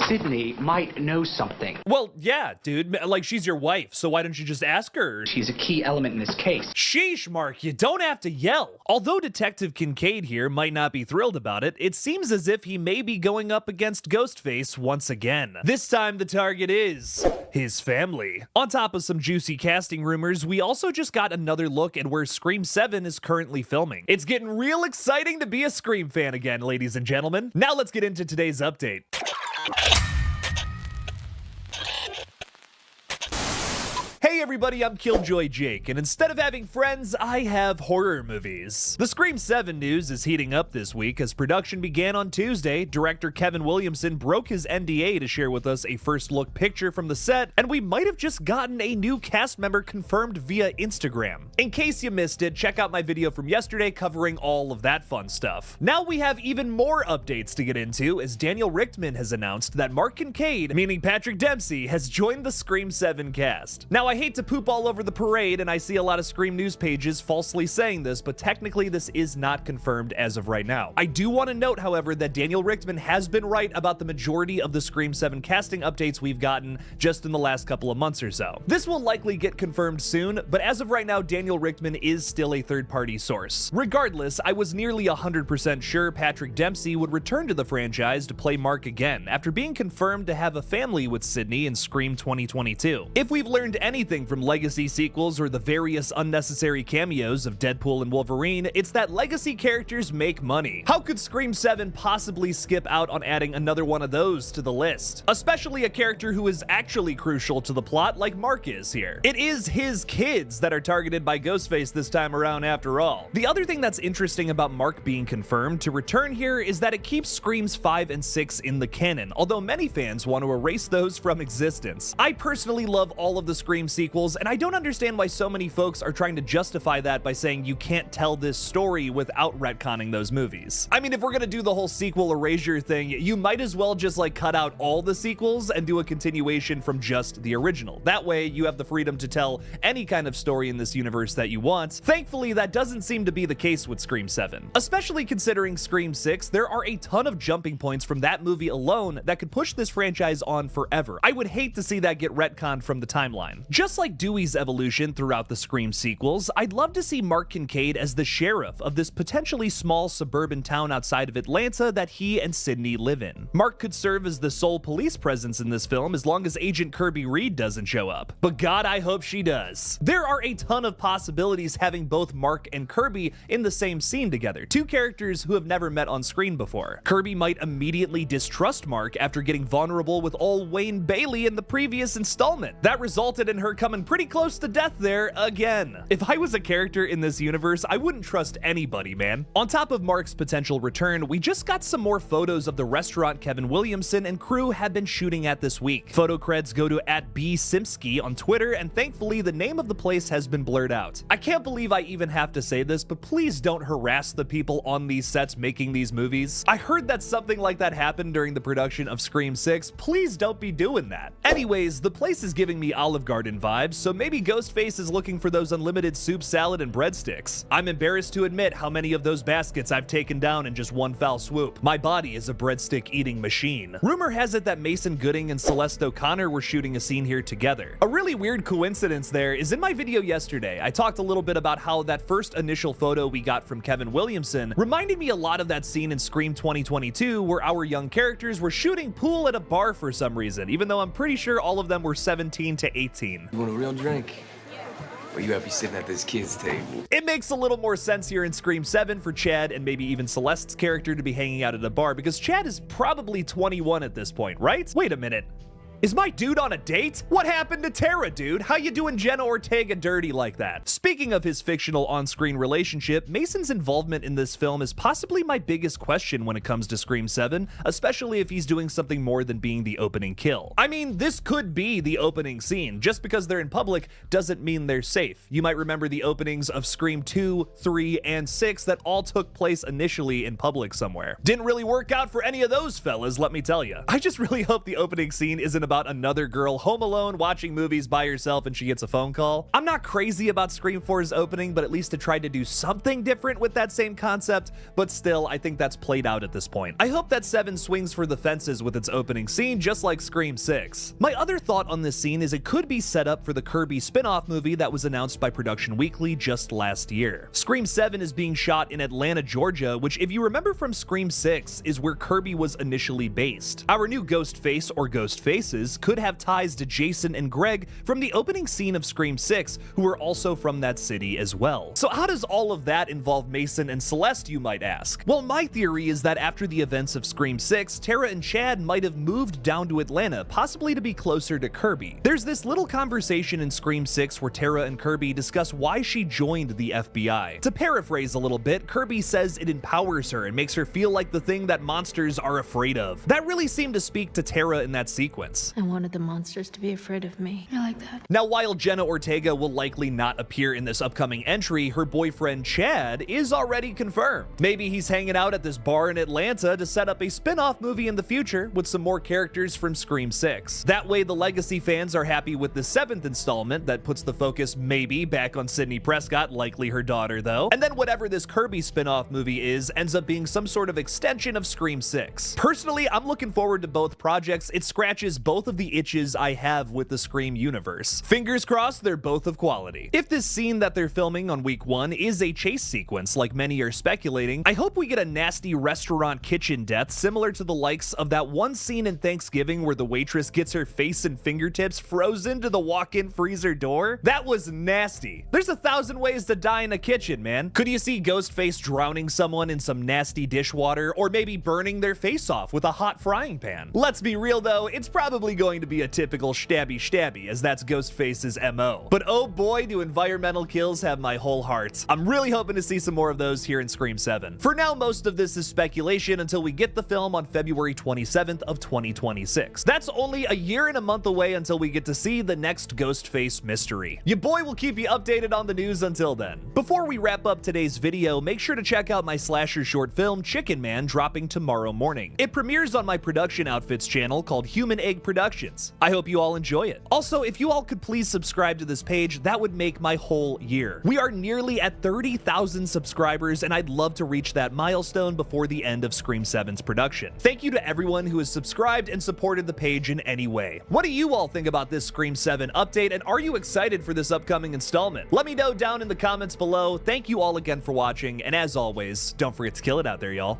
Sydney might know something. Well, yeah, dude. Like, she's your wife, so why don't you just ask her? She's a key element in this case. Sheesh, Mark, you don't have to yell. Although Detective Kincaid here might not be thrilled about it, it seems as if he may be going up against Ghostface once again. This time the target is his family. On top of some juicy casting rumors, we also just got another look at where Scream 7 is currently filming. It's getting real exciting to be a Scream fan again, ladies and gentlemen. Now let's get into today's update. Hey everybody, I'm KillJoy Jake, and instead of having friends, I have horror movies. The Scream 7 news is heating up this week as production began on Tuesday. Director Kevin Williamson broke his NDA to share with us a first look picture from the set, and we might have just gotten a new cast member confirmed via Instagram. In case you missed it, check out my video from yesterday covering all of that fun stuff. Now we have even more updates to get into as Daniel Richtman has announced that Mark Kincaid, meaning Patrick Dempsey, has joined the Scream 7 cast. Now I hate to poop all over the parade, and I see a lot of Scream news pages falsely saying this, but technically this is not confirmed as of right now. I do want to note, however, that Daniel Richtman has been right about the majority of the Scream 7 casting updates we've gotten just in the last couple of months or so. This will likely get confirmed soon, but as of right now, Daniel Richtman is still a third-party source. Regardless, I was nearly 100% sure Patrick Dempsey would return to the franchise to play Mark again, after being confirmed to have a family with Sydney in Scream 2022. If we've learned anything from legacy sequels or the various unnecessary cameos of Deadpool and Wolverine, it's that legacy characters make money. How could Scream 7 possibly skip out on adding another one of those to the list? Especially a character who is actually crucial to the plot like Mark is here. It is his kids that are targeted by Ghostface this time around after all. The other thing that's interesting about Mark being confirmed to return here is that it keeps Screams 5 and 6 in the canon, although many fans want to erase those from existence. I personally love all of the Scream sequels, and I don't understand why so many folks are trying to justify that by saying you can't tell this story without retconning those movies. I mean, if we're gonna do the whole sequel erasure thing, you might as well just like cut out all the sequels and do a continuation from just the original. That way you have the freedom to tell any kind of story in this universe that you want. Thankfully, that doesn't seem to be the case with Scream 7. Especially considering Scream 6, there are a ton of jumping points from that movie alone that could push this franchise on forever. I would hate to see that get retconned from the timeline. Just like Dewey's evolution throughout the Scream sequels, I'd love to see Mark Kincaid as the sheriff of this potentially small suburban town outside of Atlanta that he and Sydney live in. Mark could serve as the sole police presence in this film as long as Agent Kirby Reed doesn't show up. But God, I hope she does. There are a ton of possibilities having both Mark and Kirby in the same scene together, two characters who have never met on screen before. Kirby might immediately distrust Mark after getting vulnerable with old Wayne Bailey in the previous installment. That resulted in her coming pretty close to death there again. If I was a character in this universe, I wouldn't trust anybody, man. On top of Mark's potential return, we just got some more photos of the restaurant Kevin Williamson and crew had been shooting at this week. Photo creds go to @bsimsky on Twitter, and thankfully the name of the place has been blurred out. I can't believe I even have to say this, but please don't harass the people on these sets making these movies. I heard that something like that happened during the production of Scream 6. Please don't be doing that. Anyways, the place is giving me Olive Garden vibes, so maybe Ghostface is looking for those unlimited soup, salad, and breadsticks. I'm embarrassed to admit how many of those baskets I've taken down in just one foul swoop. My body is a breadstick eating machine. Rumor has it that Mason Gooding and Celeste O'Connor were shooting a scene here together. A really weird coincidence there is in my video yesterday, I talked a little bit about how that first initial photo we got from Kevin Williamson reminded me a lot of that scene in Scream 2022 where our young characters were shooting pool at a bar for some reason, even though I'm pretty sure all of them were 17 to 18. You want a real drink? Or you happy sitting at this kid's table? It makes a little more sense here in Scream 7 for Chad and maybe even Celeste's character to be hanging out at a bar because Chad is probably 21 at this point, right? Wait a minute. Is my dude on a date? What happened to Tara, dude? How you doing Jenna Ortega dirty like that? Speaking of his fictional on-screen relationship, Mason's involvement in this film is possibly my biggest question when it comes to Scream 7, especially if he's doing something more than being the opening kill. I mean, this could be the opening scene. Just because they're in public doesn't mean they're safe. You might remember the openings of Scream 2, 3, and 6 that all took place initially in public somewhere. Didn't really work out for any of those fellas, let me tell you. I just really hope the opening scene isn't about another girl home alone watching movies by herself and she gets a phone call. I'm not crazy about Scream 4's opening, but at least it tried to do something different with that same concept, but still, I think that's played out at this point. I hope that 7 swings for the fences with its opening scene, just like Scream 6. My other thought on this scene is it could be set up for the Kirby spin-off movie that was announced by Production Weekly just last year. Scream 7 is being shot in Atlanta, Georgia, which, if you remember from Scream 6, is where Kirby was initially based. Our new Ghostface, or Ghost Faces, could have ties to Jason and Greg from the opening scene of Scream 6, who are also from that city as well. So how does all of that involve Mason and Celeste, you might ask? Well, my theory is that after the events of Scream 6, Tara and Chad might have moved down to Atlanta, possibly to be closer to Kirby. There's this little conversation in Scream 6 where Tara and Kirby discuss why she joined the FBI. To paraphrase a little bit, Kirby says it empowers her and makes her feel like the thing that monsters are afraid of. That really seemed to speak to Tara in that sequence. I wanted the monsters to be afraid of me. I like that. Now, while Jenna Ortega will likely not appear in this upcoming entry, her boyfriend Chad is already confirmed. Maybe he's hanging out at this bar in Atlanta to set up a spin-off movie in the future with some more characters from Scream 6. That way, the Legacy fans are happy with the 7th installment that puts the focus maybe back on Sidney Prescott, likely her daughter though, and then whatever this Kirby spin-off movie is ends up being some sort of extension of Scream 6. Personally, I'm looking forward to both projects. It scratches both of the itches I have with the Scream universe. Fingers crossed they're both of quality. If this scene that they're filming on week 1 is a chase sequence like many are speculating, I hope we get a nasty restaurant kitchen death similar to the likes of that one scene in Thanksgiving where the waitress gets her face and fingertips frozen to the walk-in freezer door. That was nasty. There's 1,000 ways to die in a kitchen, man. Could you see Ghostface drowning someone in some nasty dishwater, or maybe burning their face off with a hot frying pan? Let's be real though, it's probably going to be a typical stabby, as that's Ghostface's MO. But oh boy, do environmental kills have my whole heart. I'm really hoping to see some more of those here in Scream 7. For now, most of this is speculation until we get the film on February 27th of 2026. That's only a year and a month away until we get to see the next Ghostface mystery. Your boy will keep you updated on the news until then. Before we wrap up today's video, make sure to check out my slasher short film Chicken Man, dropping tomorrow morning. It premieres on my production outfits channel called Human Egg Productions. I hope you all enjoy it. Also, if you all could please subscribe to this page, that would make my whole year. We are nearly at 30,000 subscribers, and I'd love to reach that milestone before the end of Scream 7's production. Thank you to everyone who has subscribed and supported the page in any way. What do you all think about this Scream 7 update, and are you excited for this upcoming installment? Let me know down in the comments below. Thank you all again for watching, and as always, don't forget to kill it out there, y'all.